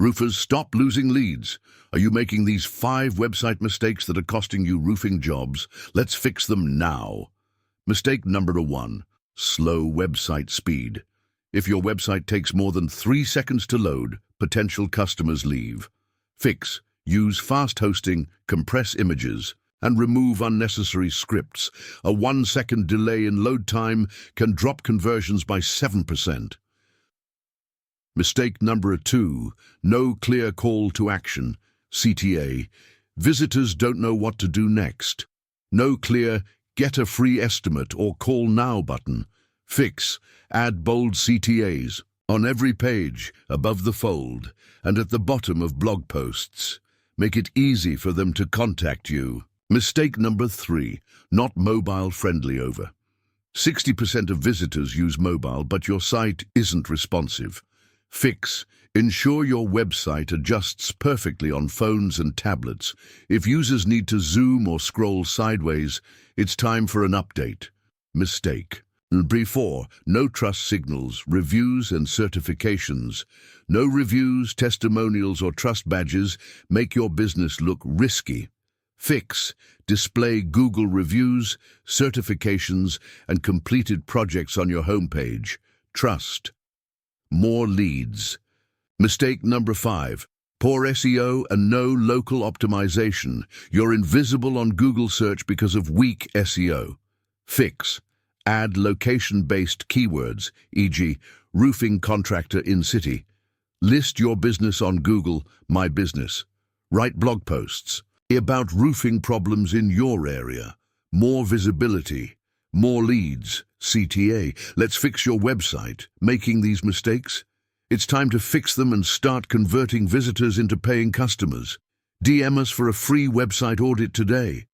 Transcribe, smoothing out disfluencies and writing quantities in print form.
Roofers, stop losing leads. Are you making these 5 website mistakes that are costing you roofing jobs? Let's fix them now. Mistake number 1, slow website speed. If your website takes more than 3 seconds to load, potential customers leave. Fix: use fast hosting, compress images, and remove unnecessary scripts. A 1-second delay in load time can drop conversions by 7%. Mistake number 2, no clear call to action, CTA. Visitors don't know what to do next. No clear get a free estimate or call now button. Fix: add bold CTAs on every page, above the fold, and at the bottom of blog posts. Make it easy for them to contact you. Mistake number 3, not mobile friendly. Over 60% of visitors use mobile, but your site isn't responsive. Fix: ensure your website adjusts perfectly on phones and tablets. If users need to zoom or scroll sideways, it's time for an update. Mistake. Before, no trust signals, reviews and certifications. No reviews, testimonials or trust badges make your business look risky. Fix: display Google reviews, certifications and completed projects on your homepage. Trust. More leads. Mistake number 5, poor SEO and no local optimization. You're invisible on Google search because of weak SEO. Fix: add location-based keywords, e.g., roofing contractor in city. List your business on Google My Business. Write blog posts about roofing problems in your area. More visibility, more leads, CTA. Let's fix your website. Making these mistakes? It's time to fix them and start converting visitors into paying customers. DM us for a free website audit today.